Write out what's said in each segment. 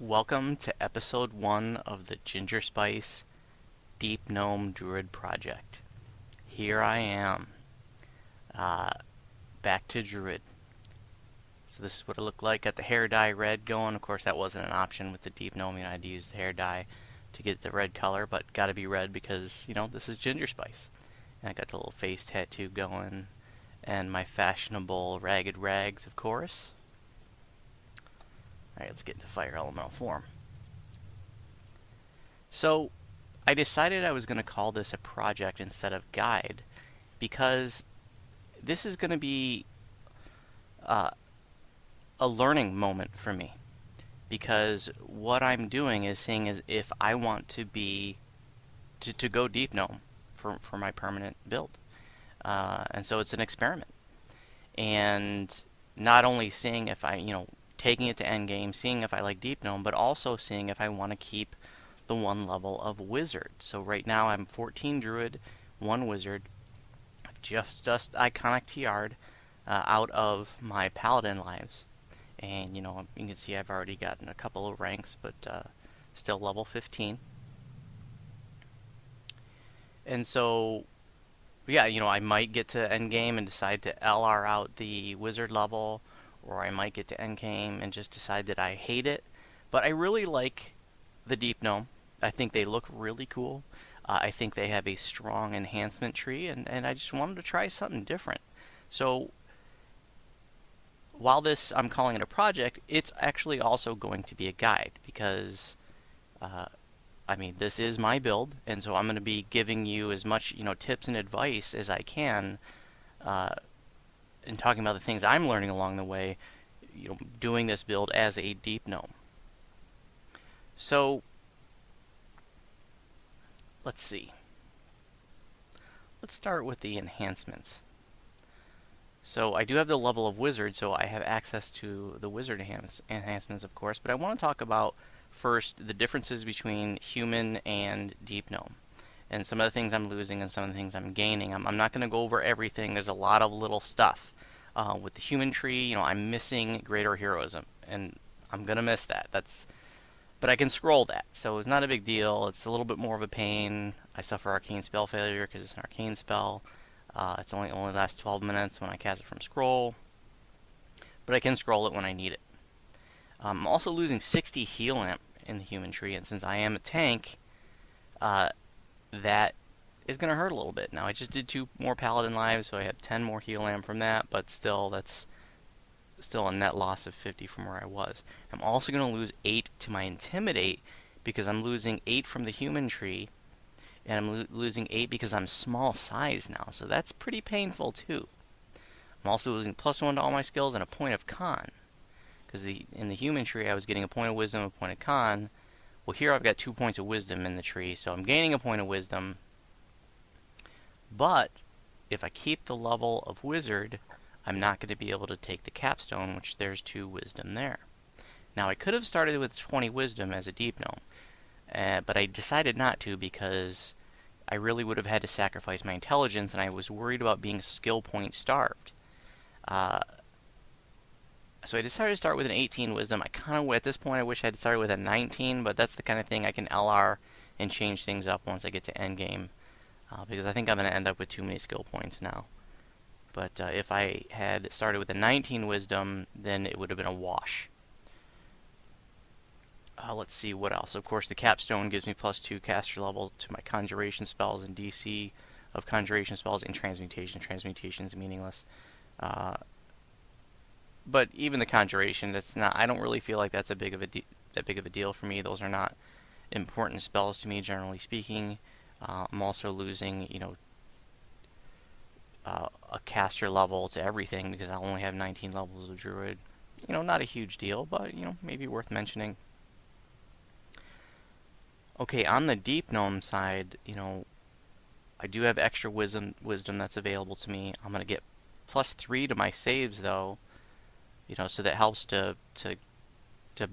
Welcome to episode 1 of the Gingerspyce Deep Gnome Druid project. Here I am, uh, back to Druid. So this is what it looked like. Got the hair dye red going. Of course, that wasn't an option with the Deep Gnome. I had to use the hair dye to get the red color, but gotta be red because, this is Gingerspyce. And I got the little face tattoo going, and my fashionable ragged rags, of course. Alright, let's get into fire elemental form. So, I decided I was going to call this a project instead of guide because this is going to be uh, a learning moment for me. Because what I'm doing is seeing as if I want to go deep gnome for my permanent build. And so it's an experiment. And not only seeing if taking it to endgame, seeing if I like Deep Gnome, but also seeing if I want to keep the one level of Wizard. So right now I'm 14 Druid, 1 Wizard. I've just Iconic TR'd out of my Paladin lives. And, you can see I've already gotten a couple of ranks, but still level 15. And so, yeah, I might get to endgame and decide to LR out the Wizard level, or I might get to endgame and just decide that I hate it. But I really like the Deep Gnome. I think they look really cool. I think they have a strong enhancement tree, and I just wanted to try something different. So while I'm calling it a project, it's actually also going to be a guide because, this is my build, and so I'm going to be giving you as much, tips and advice as I can. And talking about the things I'm learning along the way, doing this build as a Deep Gnome. So, let's see. Let's start with the enhancements. So I do have the level of Wizard, so I have access to the Wizard enhancements, of course, but I want to talk about first the differences between human and Deep Gnome. And some of the things I'm losing and some of the things I'm gaining. I'm not going to go over everything. There's a lot of little stuff. With the human tree, I'm missing Greater Heroism, and I'm going to miss that. But I can scroll that, so it's not a big deal. It's a little bit more of a pain. I suffer arcane spell failure because it's an arcane spell. It's only lasts 12 minutes when I cast it from scroll, but I can scroll it when I need it. I'm also losing 60 heal amp in the human tree, and since I am a tank, that is going to hurt a little bit. Now, I just did 2 more Paladin lives, so I have 10 more heal amp from that, but still, that's still a net loss of 50 from where I was. I'm also going to lose 8 to my Intimidate because I'm losing 8 from the human tree, and I'm losing 8 because I'm small size now, so that's pretty painful too. I'm also losing +1 to all my skills and a point of con, because in the human tree I was getting a point of wisdom, a point of con. Well, here I've got 2 points of wisdom in the tree, so I'm gaining a point of wisdom. But if I keep the level of Wizard, I'm not going to be able to take the capstone, which there's 2 wisdom there. Now, I could have started with 20 wisdom as a Deep Gnome, but I decided not to because I really would have had to sacrifice my intelligence, and I was worried about being skill point starved. So I decided to start with an 18 wisdom. At this point, I wish I had started with a 19, but that's the kind of thing I can LR and change things up once I get to endgame. Because I think I'm going to end up with too many skill points now. But if I had started with a 19 wisdom, then it would have been a wash. Let's see what else. Of course, the capstone gives me +2 caster level to my conjuration spells and DC of conjuration spells and transmutation. Transmutation is meaningless. But even the conjuration, I don't really feel like that's that big of a deal for me. Those are not important spells to me, generally speaking. I'm also losing, a caster level to everything because I only have 19 levels of Druid. Not a huge deal, but, maybe worth mentioning. Okay, on the Deep Gnome side, I do have extra wisdom that's available to me. I'm going to get +3 to my saves, though, so that helps to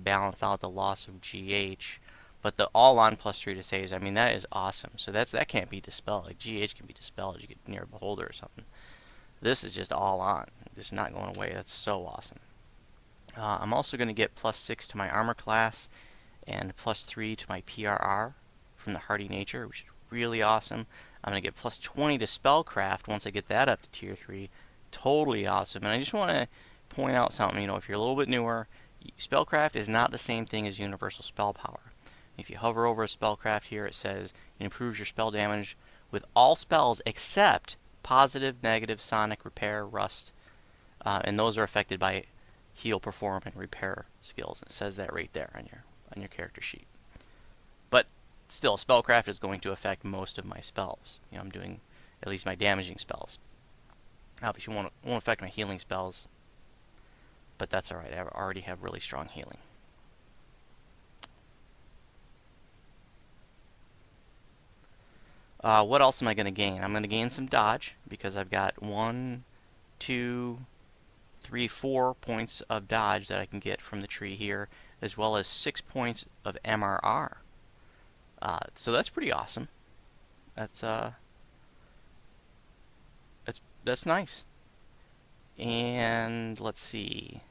balance out the loss of GH. But the all-on +3 to saves, that is awesome. So that can't be dispelled. Like, GH can be dispelled as you get near a beholder or something. This is just all-on. It's not going away. That's so awesome. I'm also going to get +6 to my armor class and +3 to my PRR from the Hardy Nature, which is really awesome. I'm going to get +20 to Spellcraft once I get that up to Tier 3. Totally awesome. And I just want to point out something, if you're a little bit newer, Spellcraft is not the same thing as Universal Spell Power. If you hover over a Spellcraft here, it says it improves your spell damage with all spells except positive, negative, sonic, repair, rust, and those are affected by heal, perform, and repair skills. It says that right there on your character sheet. But still, Spellcraft is going to affect most of my spells. I'm doing at least my damaging spells. Obviously, won't affect my healing spells, but that's alright. I already have really strong healing. What else am I going to gain? I'm going to gain some dodge because I've got 1, 2, 3, 4 points of dodge that I can get from the tree here, as well as 6 points of MRR. So that's pretty awesome. That's nice. And let's see.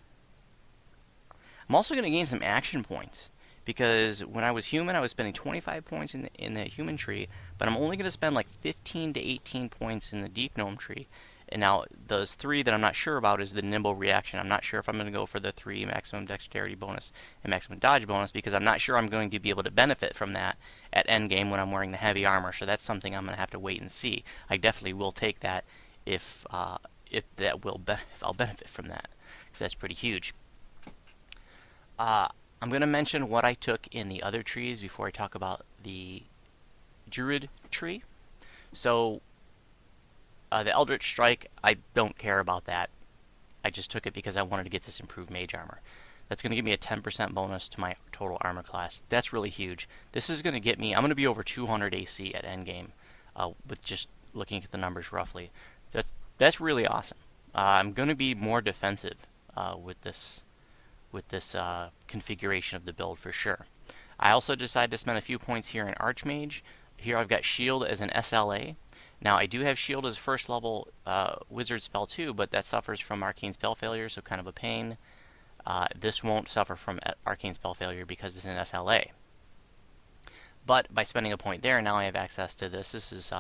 I'm also going to gain some action points because when I was human, I was spending 25 points in the human tree, but I'm only going to spend like 15 to 18 points in the deep gnome tree. And now those 3 that I'm not sure about is the nimble reaction. I'm not sure if I'm going to go for the 3 maximum dexterity bonus and maximum dodge bonus because I'm not sure I'm going to be able to benefit from that at endgame when I'm wearing the heavy armor. So that's something I'm going to have to wait and see. I definitely will take that if I'll benefit from that, because that's pretty huge. I'm going to mention what I took in the other trees before I talk about the Druid tree. So, the Eldritch Strike, I don't care about that. I just took it because I wanted to get this improved mage armor. That's going to give me a 10% bonus to my total armor class. That's really huge. This is going to get me, I'm going to be over 200 AC at endgame, with just looking at the numbers roughly. That's really awesome. I'm going to be more defensive with this configuration of the build for sure. I also decided to spend a few points here in Archmage. Here I've got Shield as an SLA. Now I do have Shield as first level wizard spell too, but that suffers from arcane spell failure, so kind of a pain. This won't suffer from arcane spell failure because it's an SLA. But by spending a point there, now I have access to this. This is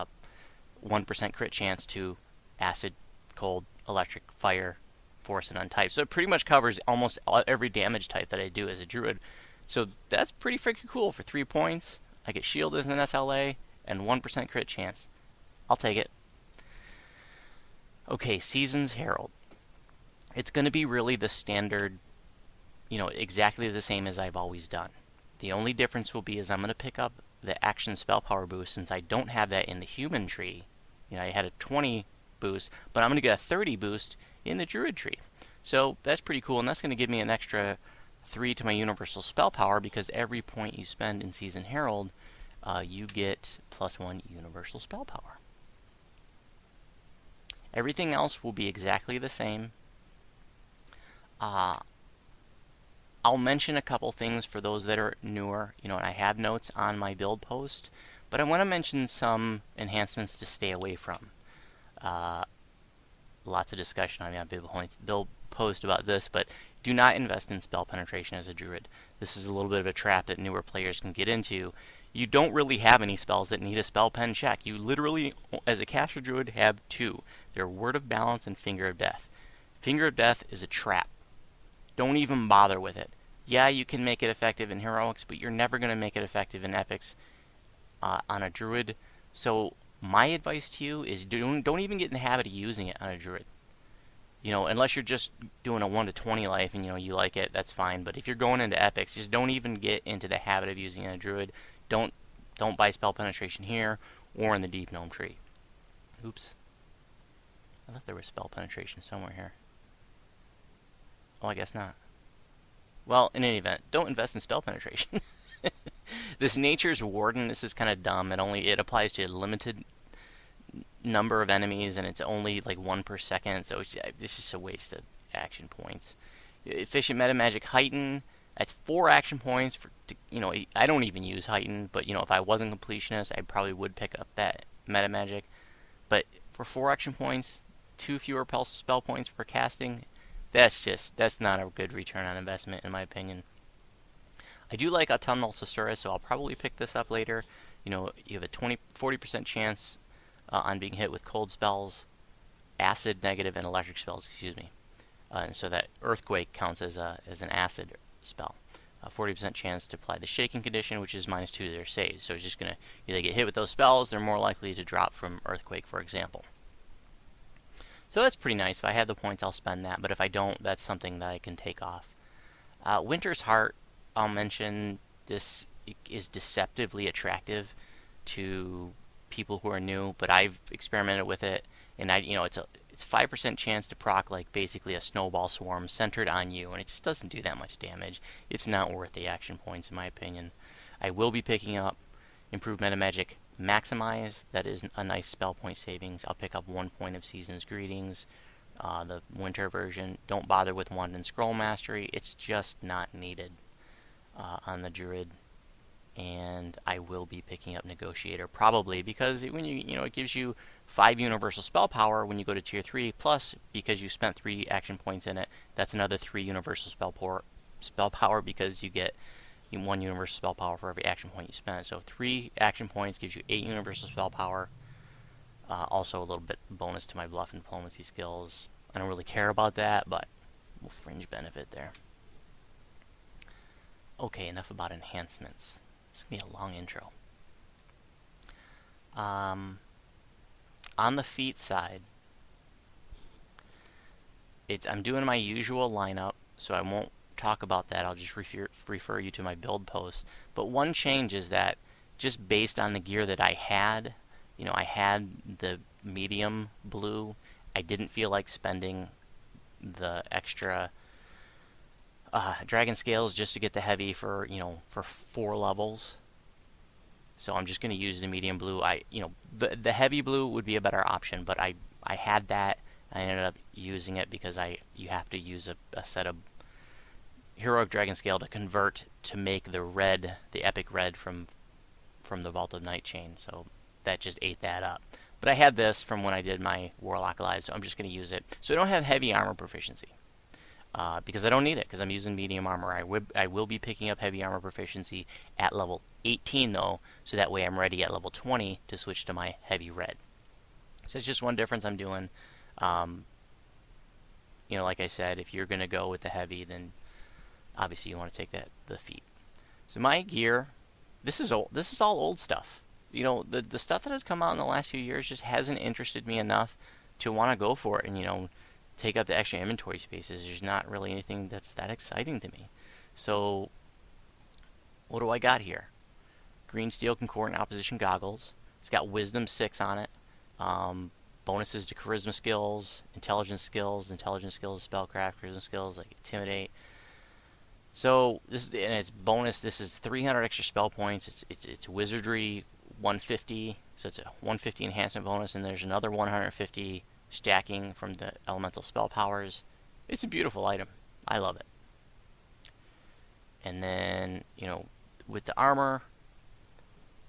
1% crit chance to acid, cold, electric, fire, force, and untype. So it pretty much covers almost every damage type that I do as a druid. So that's pretty freaking cool for 3 points. I get Shield as an SLA and 1% crit chance. I'll take it. Okay, Season's Herald. It's going to be really the standard, exactly the same as I've always done. The only difference will be is I'm going to pick up the action spell power boost since I don't have that in the human tree. I had a 20 boost, but I'm going to get a 30 boost in the druid tree. So that's pretty cool, and that's going to give me an extra 3 to my universal spell power because every point you spend in Season Herald, you get +1 universal spell power. Everything else will be exactly the same. I'll mention a couple things for those that are newer. And I have notes on my build post, but I want to mention some enhancements to stay away from. Lots of discussion on my build post about this, but do not invest in spell penetration as a druid. This is a little bit of a trap that newer players can get into. You don't really have any spells that need a spell pen check. You literally, as a caster druid, have 2. They're Word of Balance and Finger of Death. Finger of Death is a trap. Don't even bother with it. Yeah, you can make it effective in heroics, but you're never going to make it effective in epics on a druid. So my advice to you is don't even get in the habit of using it on a druid. Unless you're just doing a 1 to 20 life and you like it, that's fine. But if you're going into epics, just don't even get into the habit of using it on a druid. Don't buy spell penetration here or in the deep gnome tree. Oops. I thought there was spell penetration somewhere here. Oh, I guess not. Well, in any event, don't invest in spell penetration. This Nature's Warden, this is kind of dumb. It applies to a limited number of enemies, and it's only like 1 per second, so it's just a waste of action points. Efficient Meta Magic Heighten, that's 4 action points. I don't even use Heighten, but if I wasn't completionist, I probably would pick up that Meta Magic. But for 4 action points, 2 fewer spell points per casting, that's not a good return on investment in my opinion. I do like Autumnal Susurrus, so I'll probably pick this up later. You know, you have a 40% chance on being hit with cold spells, acid, negative, and electric spells, excuse me. And so that Earthquake counts as an acid spell. 40% chance to apply the shaking condition, which is -2 to their saves. So it's just going to, if they get hit with those spells, they're more likely to drop from Earthquake, for example. So that's pretty nice. If I have the points, I'll spend that. But if I don't, that's something that I can take off. Winter's Heart, I'll mention, this is deceptively attractive to people who are new, but I've experimented with it, and it's 5% chance to proc like basically a snowball swarm centered on you, and it just doesn't do that much damage. It's not worth the action points, in my opinion. I will be picking up Improved Meta Magic Maximize. That is a nice spell point savings. I'll pick up 1 point of Season's Greetings. The winter version, don't bother with Wand and Scroll Mastery. It's just not needed on the Druid. And I will be picking up Negotiator probably because it gives you 5 universal spell power when you go to tier 3, plus because you spent 3 action points in it, that's another 3 universal spell power because you get 1 universal spell power for every action point you spend. So 3 action points gives you 8 universal spell power. Also a little bit bonus to my bluff and diplomacy skills. I don't really care about that, but we'll fringe benefit there. Okay, enough about enhancements. This is going to be a long intro. On the feat side, I'm doing my usual lineup, so I won't talk about that. I'll just refer you to my build post. But one change is that just based on the gear that I had, I had the medium blue. I didn't feel like spending the extra dragon scales just to get the heavy for 4 levels. So I'm just going to use the medium blue. The heavy blue would be a better option, but I had that. I ended up using it because you have to use a set of heroic dragon scale to convert to make the epic red from the Vault of Night chain. So that just ate that up. But I had this from when I did my Warlock Live, so I'm just going to use it. So I don't have heavy armor proficiency. Because I don't need it, because I'm using medium armor. I will be picking up heavy armor proficiency at level 18, though, so that way I'm ready at level 20 to switch to my heavy red. So it's just one difference I'm doing. Like I said, if you're going to go with the heavy, then obviously you want to take the feat. So my gear, this is all old stuff. The stuff that has come out in the last few years just hasn't interested me enough to want to go for it and, take up the extra inventory spaces. There's not really anything that's that exciting to me. So, what do I got here? Green Steel Concordant Opposition Goggles. It's got Wisdom 6 on it. Bonuses to Charisma skills, Intelligence skills, Spellcraft, Charisma skills, like Intimidate. So, it's bonus. This is 300 extra spell points. It's Wizardry 150. So, it's a 150 enhancement bonus, and there's another 150 stacking from the elemental spell powers. It's a beautiful item. I love it. And then, with the armor,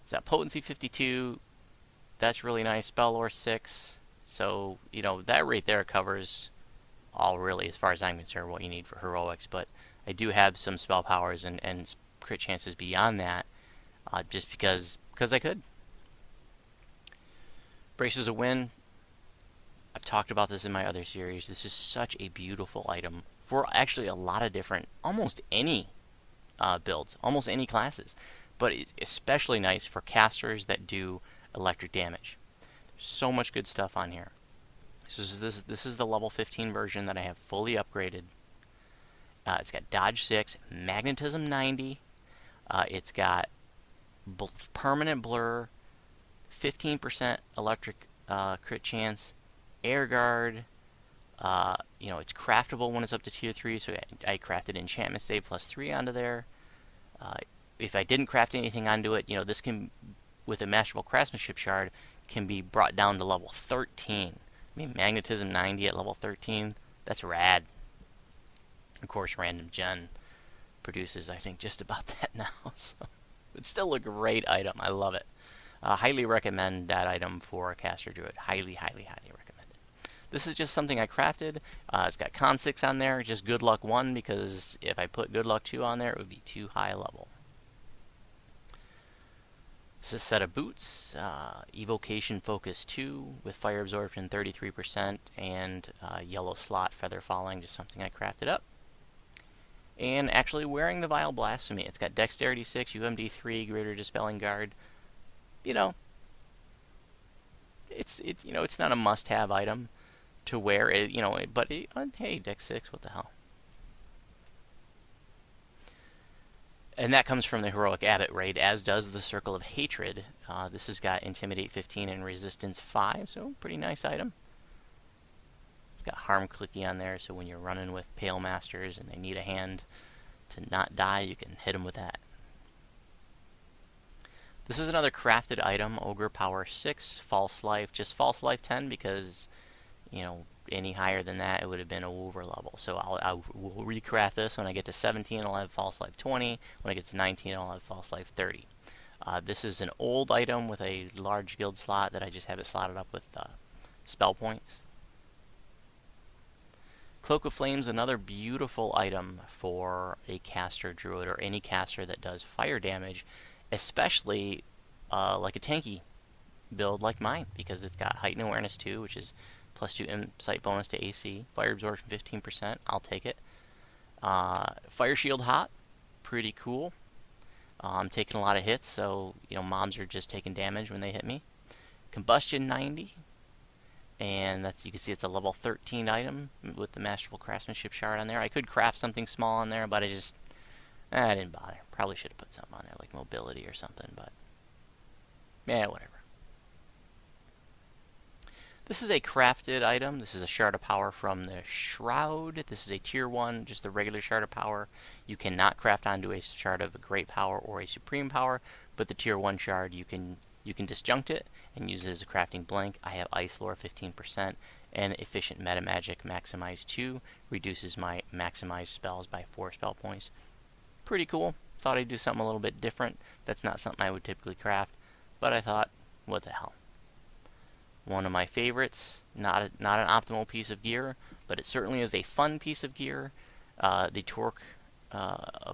it's got Potency 52. That's really nice. Spell Lore 6. So, that right there covers all, really, as far as I'm concerned, what you need for heroics. But I do have some spell powers and crit chances beyond that, just because I could. Braces of Wind. I've talked about this in my other series. This is such a beautiful item for actually a lot of different, almost any builds, almost any classes. But it's especially nice for casters that do electric damage. There's so much good stuff on here. So this is the level 15 version that I have fully upgraded. It's got Dodge 6, Magnetism 90. It's got Permanent Blur, 15% electric crit chance, Air Guard. It's craftable when it's up to tier 3, so I crafted Enchantment Save +3 onto there. If I didn't craft anything onto it, this can, with a Masterful Craftsmanship Shard, can be brought down to level 13. I mean, Magnetism 90 at level 13, that's rad. Of course, Random Gen produces, I think, just about that now. So it's still a great item. I love it. Highly recommend that item for a caster druid. Highly, highly, highly recommend it. This is just something I crafted. It's got con 6 on there, just good luck 1, because if I put good luck 2 on there, it would be too high a level. This is a set of boots, Evocation Focus 2 with Fire Absorption 33% and Yellow Slot Feather Falling, just something I crafted up. And actually wearing the Vile Blasphemy. It's got Dexterity 6, UMD 3, Greater Dispelling Guard. You know, it's not a must-have item to wear. But hey, Dex 6, what the hell? And that comes from the Heroic Abbot raid, as does the Circle of Hatred. This has got Intimidate 15 and Resistance 5, so pretty nice item. It's got Harm Clicky on there, so when you're running with Pale Masters and they need a hand to not die, you can hit them with that. This is another crafted item, Ogre Power 6, False Life, just False Life 10 because, any higher than that, it would have been a over level. So I'll recraft this. When I get to 17, I'll have False Life 20. When I get to 19, I'll have False Life 30. This is an old item with a large guild slot that I just have it slotted up with spell points. Cloak of Flames, another beautiful item for a caster druid or any caster that does fire damage, especially like a tanky build like mine, because it's got Heightened Awareness 2, which is +2 Insight bonus to AC. Fire Absorption 15%. I'll take it. Fire Shield Hot. Pretty cool. I'm taking a lot of hits, so mobs are just taking damage when they hit me. Combustion 90. And you can see it's a level 13 item with the Masterful Craftsmanship shard on there. I could craft something small on there, but I didn't bother. Probably should have put something on there like mobility or something, but whatever. This is a crafted item. This is a Shard of Power from the Shroud. This is a Tier 1, just the regular Shard of Power. You cannot craft onto a Shard of a Great Power or a Supreme Power, but the Tier 1 Shard, you can disjunct it and use it as a crafting blank. I have Ice Lore 15%, and Efficient Meta Magic Maximize 2 reduces my maximized spells by 4 spell points. Pretty cool. Thought I'd do something a little bit different. That's not something I would typically craft, but I thought, what the hell. One of my favorites, not an optimal piece of gear, but it certainly is a fun piece of gear. The Torque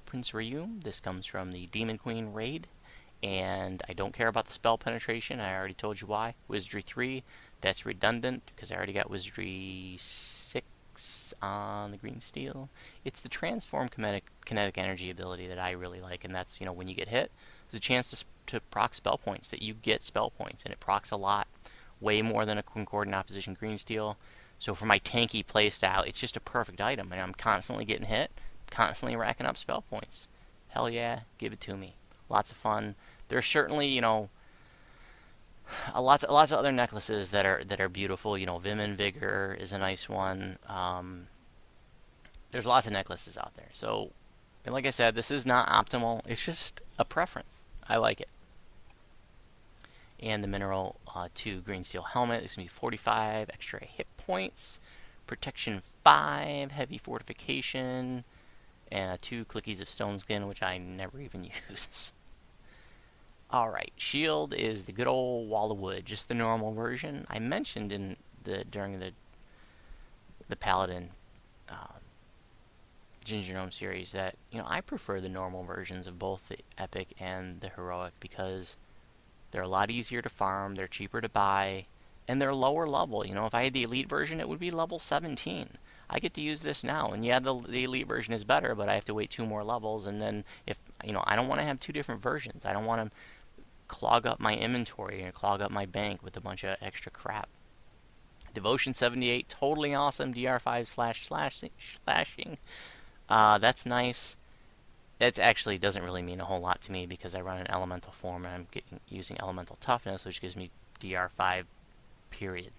Prince Rayum. This comes from the Demon Queen raid, and I don't care about the spell penetration. I already told you why. Wizardry 3, that's redundant because I already got Wizardry 6 on the green steel. It's the Transform kinetic energy ability that I really like, and that's, when you get hit, there's a chance to proc spell points, that you get spell points, and it procs a lot. Way more than a Concordant Opposition green steel. So for my tanky playstyle, it's just a perfect item, and I'm constantly getting hit, constantly racking up spell points. Hell yeah, give it to me. Lots of fun. There's certainly, lots of other necklaces that are beautiful. Vim and Vigor is a nice one. There's lots of necklaces out there. So, and like I said, this is not optimal. It's just a preference. I like it. And the Mineral 2 Green Steel Helmet is going to be 45 extra hit points, Protection 5, Heavy Fortification, and 2 Clickies of Stone Skin, which I never even use. Alright, Shield is the good old Wall of Wood, just the normal version. I mentioned during the Paladin Gingergnome series that, I prefer the normal versions of both the Epic and the Heroic because they're a lot easier to farm, they're cheaper to buy, and they're lower level. If I had the Elite version, it would be level 17. I get to use this now, and yeah, the Elite version is better, but I have to wait 2 more levels, and then I don't want to have 2 different versions. I don't want to clog up my inventory and clog up my bank with a bunch of extra crap. Devotion 78, totally awesome. DR5 slashing. That's nice. That actually doesn't really mean a whole lot to me because I run an elemental form and I'm using elemental toughness, which gives me DR5, period.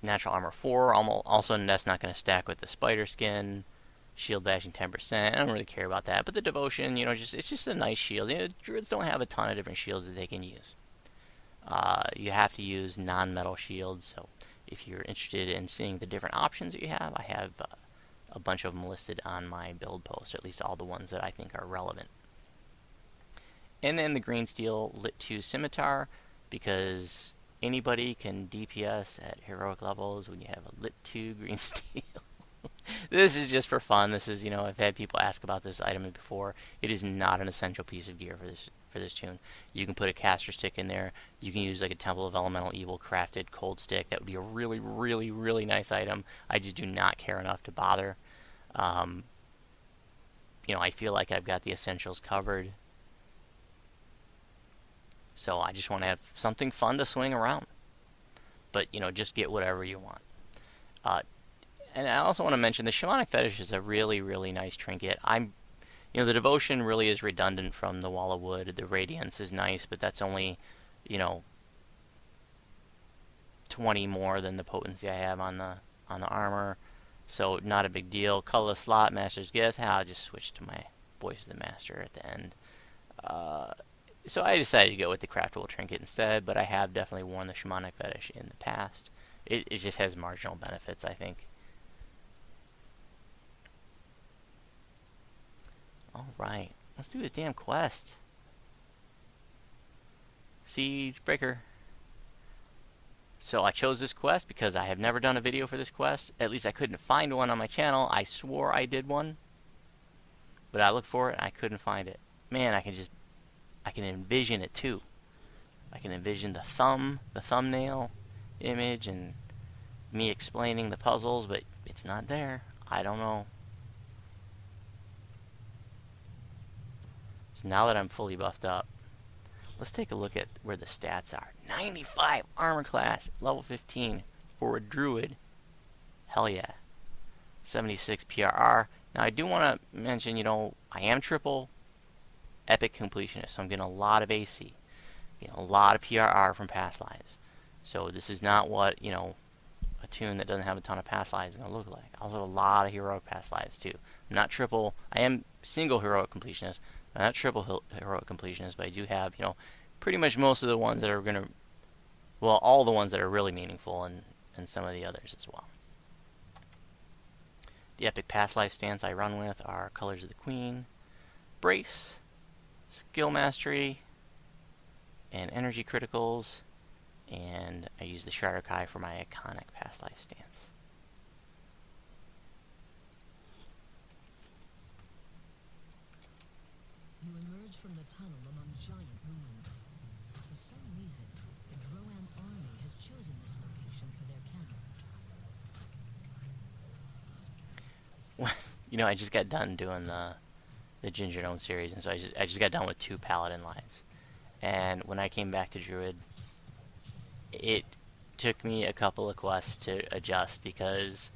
Natural armor 4, also that's not going to stack with the spider skin. Shield bashing 10%. I don't really care about that, but the devotion, it's just a nice shield. Druids don't have a ton of different shields that they can use. You have to use non-metal shields, so if you're interested in seeing the different options that you have, I have a bunch of them listed on my build post, or at least all the ones that I think are relevant. And then the green steel Lit 2 Scimitar, because anybody can DPS at heroic levels when you have a lit 2 green steel. This is just for fun. This is, I've had people ask about this item before. It is not an essential piece of gear for this tune. You can put a caster stick in there. You can use like a Temple of Elemental Evil crafted cold stick. That would be a really, really, really nice item. I just do not care enough to bother. I feel like I've got the essentials covered. So I just want to have something fun to swing around. But, just get whatever you want. And I also want to mention the Shamanic Fetish is a really, really nice trinket. The Devotion really is redundant from the Wall of Wood. The Radiance is nice, but that's only, 20 more than the potency I have on the armor. So not a big deal. Colorless Slot, Master's Gift. I'll just switch to my Voice of the Master at the end. So I decided to go with the Craftable Trinket instead, but I have definitely worn the Shamanic Fetish in the past. It just has marginal benefits, I think. Alright, let's do the damn quest. Siegebreaker. So I chose this quest because I have never done a video for this quest. At least I couldn't find one on my channel. I swore I did one, but I looked for it and I couldn't find it. Man, I can envision it too. I can envision the thumbnail image and me explaining the puzzles, but it's not there. I don't know. So now that I'm fully buffed up, let's take a look at where the stats are. 95 armor class, level 15 for a druid. Hell yeah. 76 PRR. Now I do want to mention, I am triple epic completionist, so I'm getting a lot of AC. Getting a lot of PRR from past lives. So this is not what, a tune that doesn't have a ton of past lives is going to look like. I also have a lot of heroic past lives too. I'm not triple. I am single heroic completionist. I'm not triple heroic completionist, but I do have, pretty much most of the ones that are going to, well, all the ones that are really meaningful, and some of the others as well. The epic past life stance I run with are Colors of the Queen, Brace, Skill Mastery, and Energy Criticals, and I use the Shardakai for my iconic past life stance. You emerge from the tunnel among giant ruins. For some reason, the Drowan army has chosen this location for their camp. I just got done doing the Gingergnome series, and so I just got done with 2 Paladin lives. And when I came back to Druid, it took me a couple of quests to adjust because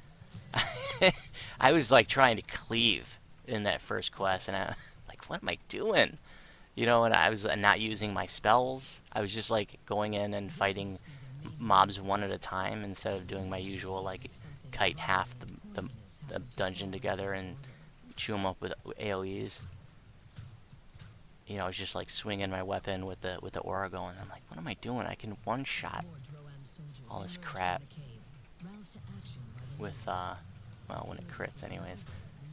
I was like trying to cleave in that first quest, and I like, what am I doing? And I was not using my spells. I was just like going in and fighting mobs one at a time instead of doing my usual like kite half the dungeon together and chew them up with AoEs. I was just like swinging my weapon with the aura going. I'm like, what am I doing? I can one shot all this crap with well, when it crits anyways,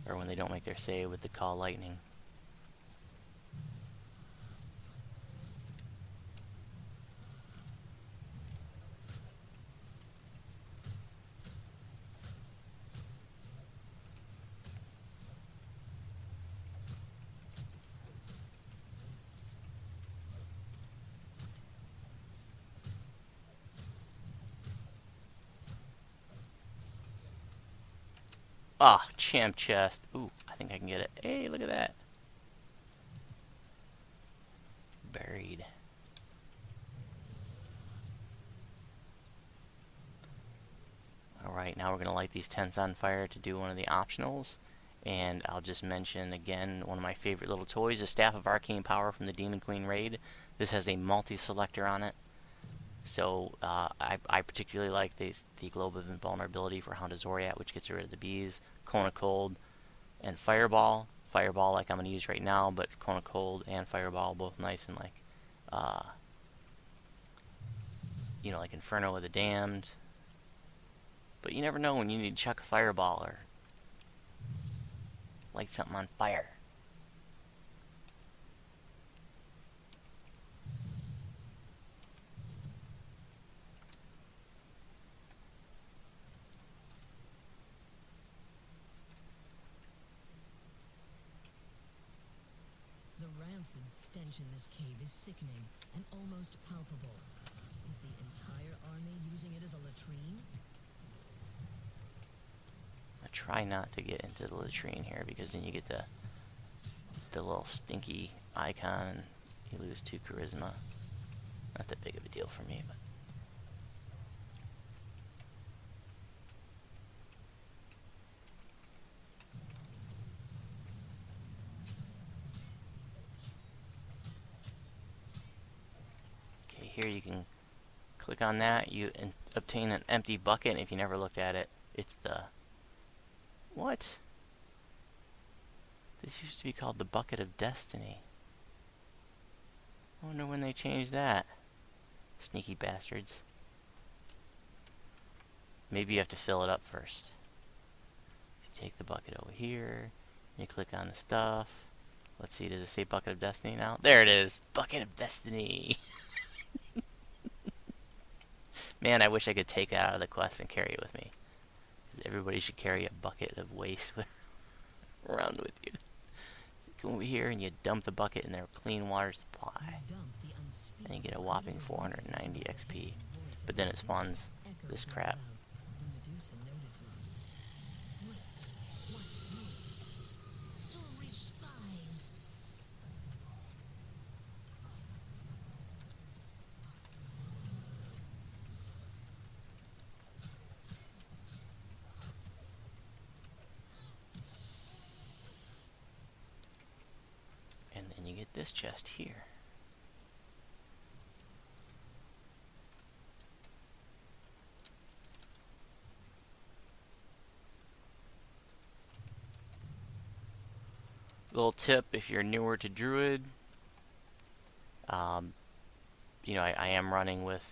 or when they don't make their save with the Call Lightning. Ah, champ chest. Ooh, I think I can get it. Hey, look at that. Buried. Alright, now we're going to light these tents on fire to do one of the optionals. And I'll just mention again one of my favorite little toys, the Staff of Arcane Power from the Demon Queen raid. This has a multi-selector on it. So I particularly like the Globe of Invulnerability for Hound of Zoriat, which gets rid of the bees, Cone of Cold, and Fireball. Fireball like I'm going to use right now, but Cone of Cold and Fireball both nice and like, like Inferno of the Damned. But you never know when you need to chuck a Fireball or light something on fire. rancid stench in this cave is sickening and almost palpable. Is the entire army using it as a latrine? I try not to get into the latrine here because then you get the little stinky icon and you lose 2 charisma. Not that big of a deal for me, but okay, here you can click on that, you obtain an empty bucket, and if you never looked at it, it's the... What? This used to be called the Bucket of Destiny. I wonder when they changed that. Sneaky bastards. Maybe you have to fill it up first. You take the bucket over here, you click on the stuff. Let's see, does it say Bucket of Destiny now? There it is! Bucket of Destiny! Man, I wish I could take that out of the quest and carry it with me. Because everybody should carry a bucket of waste around with you. Come over here and you dump the bucket in their clean water supply. And you get a whopping 490 XP. But then it spawns this crap. And then you get this chest here. Little tip if you're newer to Druid, you know, I am running with,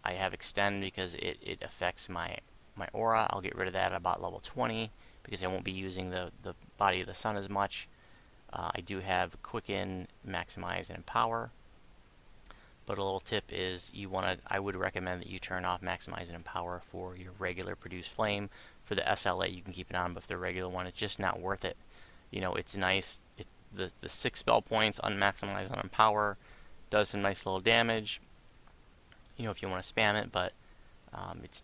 I have Extend because it affects my aura. I'll get rid of that at about level 20 because I won't be using the Body of the Sun as much. I do have Quicken, Maximize, and Empower. But a little tip is I would recommend that you turn off Maximize and Empower for your regular Produce Flame. For the SLA you can keep it on, but for the regular one it's just not worth it. You know, it's nice. The 6 spell points on Maximize and Empower does some nice little damage. You know, if you want to spam it, but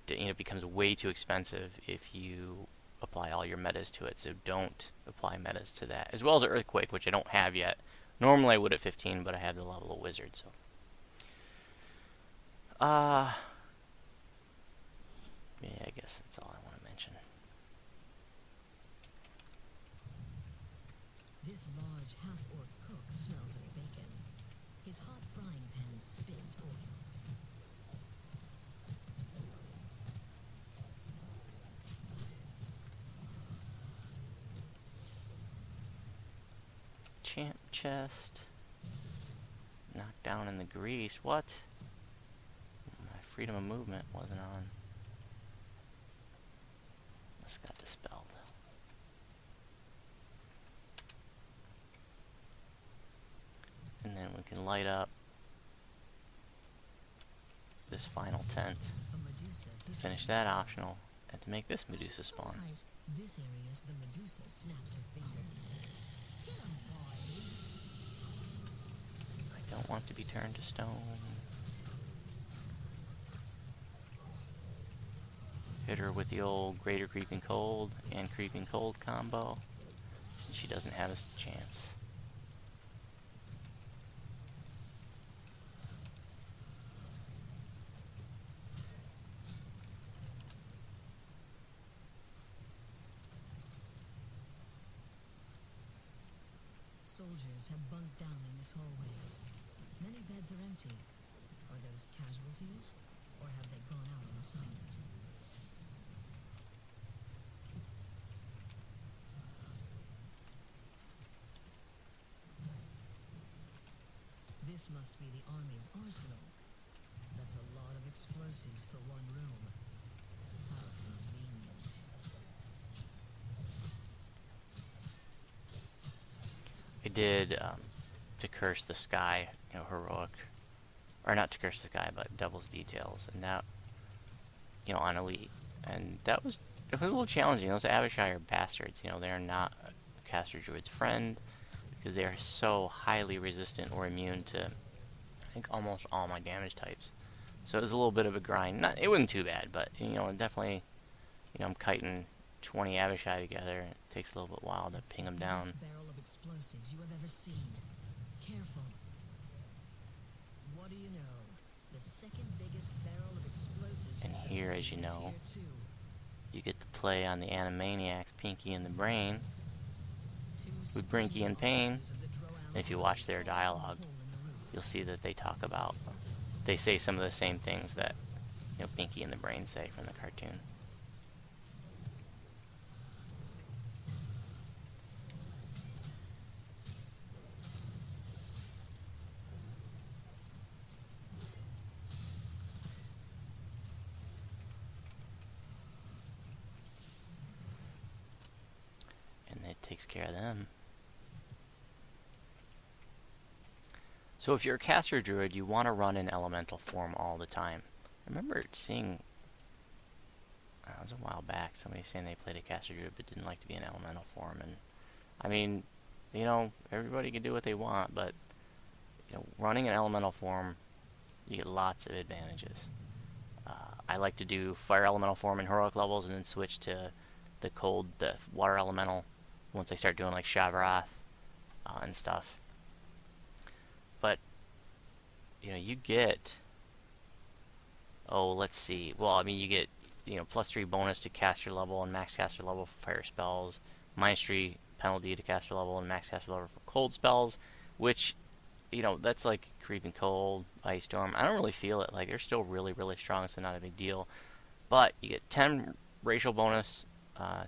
it becomes way too expensive if you apply all your metas to it. So don't apply metas to that. As well as Earthquake, which I don't have yet. Normally I would at 15, but I have the level of Wizard. So, yeah, I guess that's all I want to mention. This large half-orc cook smells of bacon. His hot frying pan spits oil. Champ chest. Knocked down in the grease. What? My freedom of movement wasn't on. This got dispelled. And then we can light up this final tent. Finish that optional. And to make this Medusa spawn. This area is the Medusa snaps her fingers. Get 'em, boys. I don't want to be turned to stone. Hit her with the old Greater Creeping Cold and Creeping Cold combo. And she doesn't have a chance. Soldiers have bunked down in this hallway. Many beds are empty. Are those casualties? Or have they gone out on assignment? This must be the army's arsenal. That's a lot of explosives for one room. How convenient. I did, to curse the sky, you know, heroic, or not to curse the sky, but Devil's Details, and that, you know, on Elite, and that was a little challenging. Those Abishai are bastards, you know, they're not a caster druid's friend. because they are so highly resistant or immune to, I think, almost all my damage types. So it was a little bit of a grind. It wasn't too bad, but definitely, I'm kiting 20 Abishai together, and it takes a little bit while to ping them down. That's the biggest barrel of explosives you have ever seen. Careful. What do you know? The second biggest barrel of explosives. And you've here, ever as you seen is know, here too. you get to play on the Animaniacs, Pinky and the Brain, with Brinky and Pain. And if you watch their dialogue, you'll see that they say some of the same things that Pinky and the Brain say from the cartoon. And it takes care of them. So if you're a caster druid, you want to run in elemental form all the time. I remember seeing, it was a while back, somebody saying they played a caster druid but didn't like to be in elemental form. And I mean, everybody can do what they want, but running in elemental form, you get lots of advantages. I like to do fire elemental form in heroic levels and then switch to the water elemental once I start doing like Shavarath and stuff. But you get, let's see. Well, I mean, you get +3 bonus to caster level and max caster level for fire spells, -3 penalty to caster level and max caster level for cold spells, which that's like Creeping Cold, Ice Storm. I don't really feel it. Like, they're still really, really strong, so not a big deal. But you get 10 racial bonus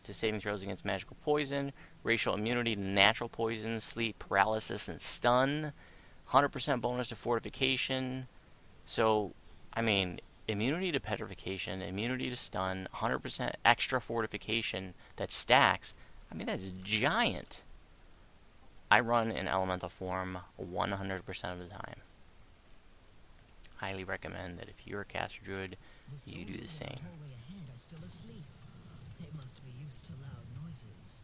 to saving throws against magical poison, racial immunity to natural poison, sleep, paralysis, and stun, 100% bonus to fortification. So, I mean, immunity to petrification, immunity to stun, 100% extra fortification that stacks. I mean, that's giant. I run in elemental form 100% of the time. Highly recommend that if you're a caster druid, you do the same. The hallway ahead are still asleep. They must be used to loud noises.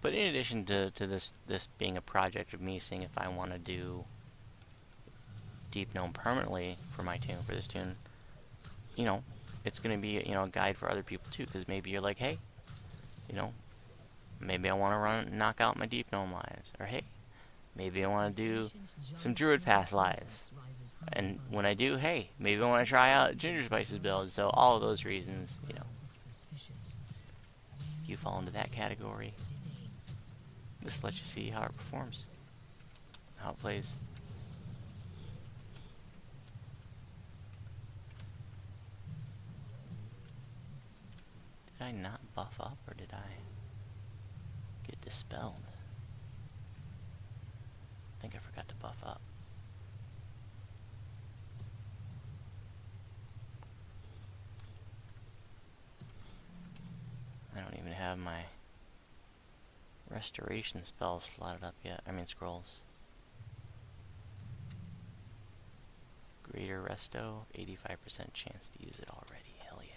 But in addition to this being a project of me seeing if I want to do Deep Gnome permanently for this tune, it's going to be a guide for other people too, because maybe you're like, hey, maybe I want to knock out my Deep Gnome lives, or hey, maybe I want to do some Druid Pass lives, and when I do, hey, maybe I want to try out Gingerspyce's build. So all of those reasons, if you fall into that category, this lets you see how it performs, how it plays. Did I not buff up, or did I get dispelled? I think I forgot to buff up. I don't even have my restoration spells slotted up yet. I mean, scrolls. Greater Resto, 85% chance to use it already. Hell yeah.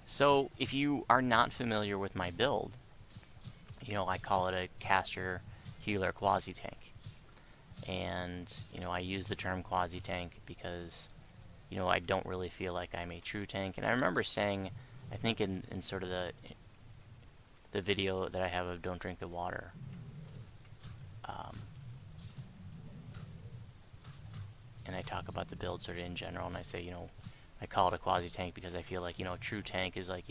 So, if you are not familiar with my build, I call it a caster healer quasi-tank. And, I use the term quasi-tank because, I don't really feel like I'm a true tank. And I remember saying, I think in sort of the video that I have of Don't Drink the Water, and I talk about the build sort of in general, and I say, I call it a quasi-tank because I feel like, a true tank is like,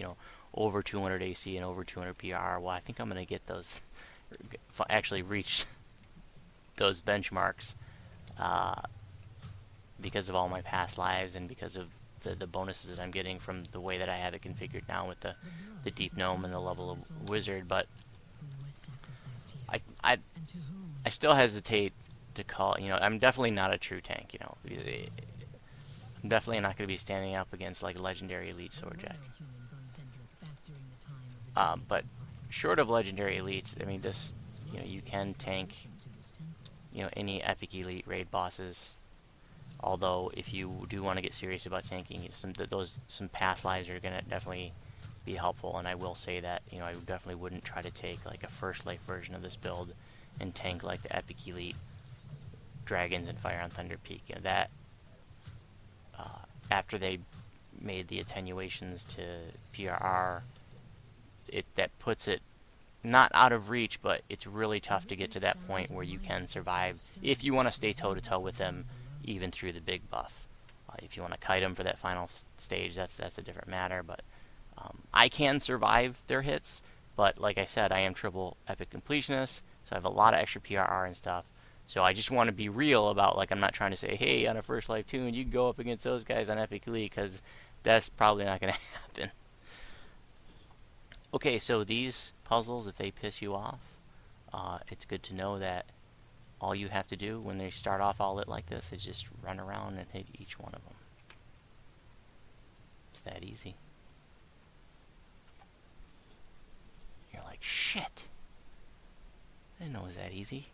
over 200 AC and over 200 PR. Well, I think I'm going to get those, actually reach those benchmarks because of all my past lives and because of the bonuses that I'm getting from the way that I have it configured now with the deep gnome and the level of wizard. But I I still hesitate to call. I'm definitely not a true tank. I'm definitely not going to be standing up against like legendary elite swordjack. But short of legendary elites, I mean, you can tank, any epic elite raid bosses. Although, if you do want to get serious about tanking, some past lives are gonna definitely be helpful. And I will say that, I definitely wouldn't try to take like a first life version of this build and tank like the epic elite dragons and Fire on Thunder Peak. That after they made the attenuations to PRR, that puts it not out of reach, but it's really tough to get to that point where you can survive if you want to stay toe-to-toe with them even through the big buff. If you want to kite them for that final stage, that's a different matter. But I can survive their hits, but like I said, I am triple epic completionist, so I have a lot of extra PRR and stuff. So I just want to be real about, like, I'm not trying to say, hey, on a first life tune, you can go up against those guys on Epic Elite, because that's probably not going to happen. Okay, so these puzzles, if they piss you off, it's good to know that all you have to do when they start off all lit like this is just run around and hit each one of them. It's that easy. You're like, shit! I didn't know it was that easy.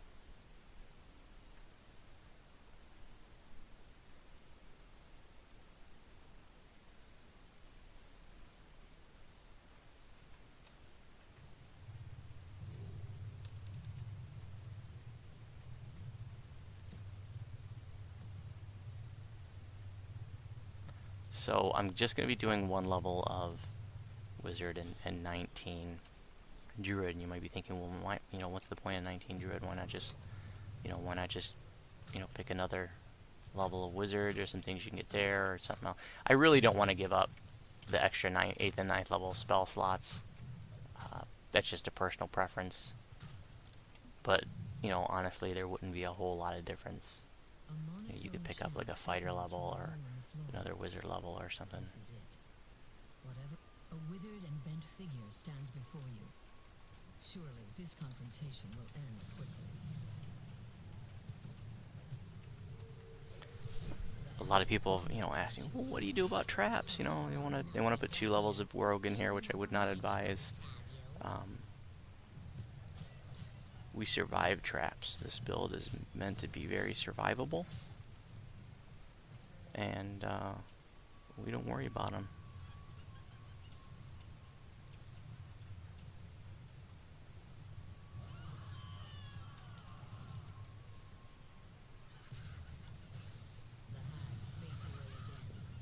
So I'm just going to be doing one level of Wizard and 19 Druid, and you might be thinking, well, why, what's the point of 19 Druid? Why not just pick another level of Wizard, or some things you can get there, or something else. I really don't want to give up the extra 8th and 9th level spell slots. That's just a personal preference. But, honestly, there wouldn't be a whole lot of difference. You could pick up like a fighter level or another wizard level or something. This is it. Whatever. A withered and bent figure stands before you. Surely this confrontation will end quickly. A lot of people, ask me, well, what do you do about traps? They want to put 2 levels of rogue in here, which I would not advise. We survive traps. This build is meant to be very survivable, and we don't worry about them.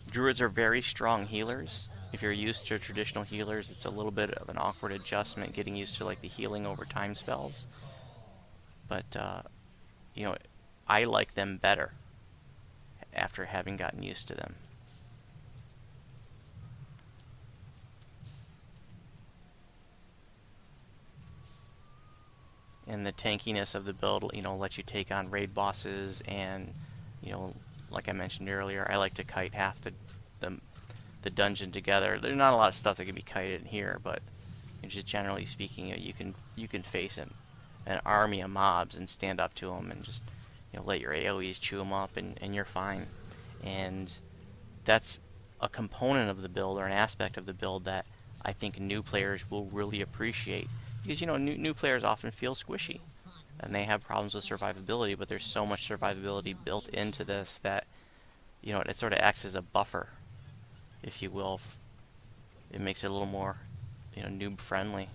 Druids are very strong healers. If you're used to traditional healers, it's a little bit of an awkward adjustment getting used to like the healing over time spells. But I like them better after having gotten used to them. And the tankiness of the build, lets you take on raid bosses, and like I mentioned earlier, I like to kite half the dungeon together. There's not a lot of stuff that can be kited in here, but just generally speaking, you can face an army of mobs and stand up to them and just let your AoEs chew them up, and you're fine. And that's a component of the build, or an aspect of the build, that I think new players will really appreciate, because new players often feel squishy and they have problems with survivability, but there's so much survivability built into this that it sort of acts as a buffer, if you will. It makes it a little more noob friendly.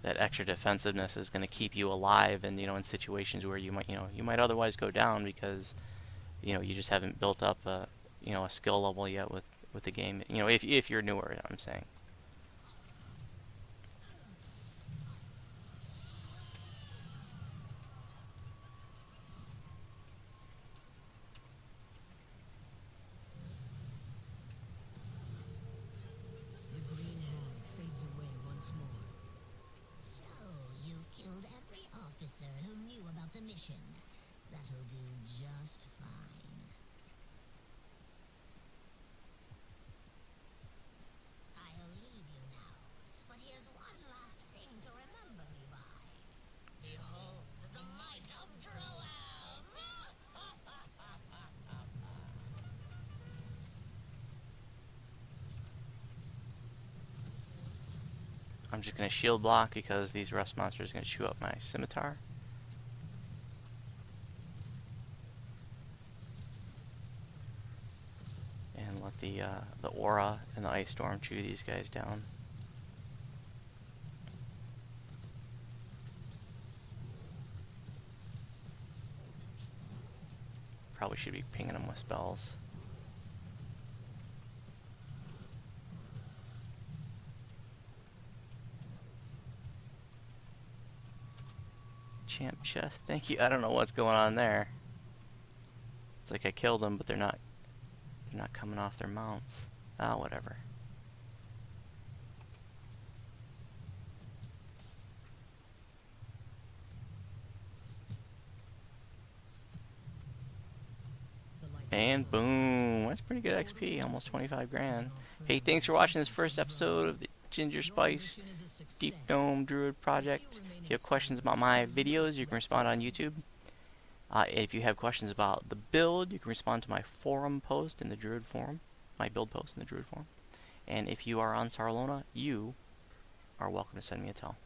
That extra defensiveness is going to keep you alive, and in situations where you might otherwise go down, because you just haven't built up a skill level yet with the game. If you're newer, I'm saying. mission. That'll do just fine. I'll leave you now, but here's one last thing to remember me by. Behold the might of Druid! I'm just going to shield block because these rust monsters are going to chew up my scimitar. And let the aura and the ice storm chew these guys down. Probably should be pinging them with spells. Champ chest, thank you. I don't know what's going on there. It's like I killed them, but they're not coming off their mounts. Ah, whatever. And boom, that's pretty good XP, almost 25 grand. Hey, thanks for watching this first episode of the Gingerspyce Deep Gnome Druid project. If you have questions about my videos, you can respond on YouTube. If you have questions about the build, you can respond to my forum post in the Druid forum, my build post in the Druid forum. And if you are on Sarlona, you are welcome to send me a tell.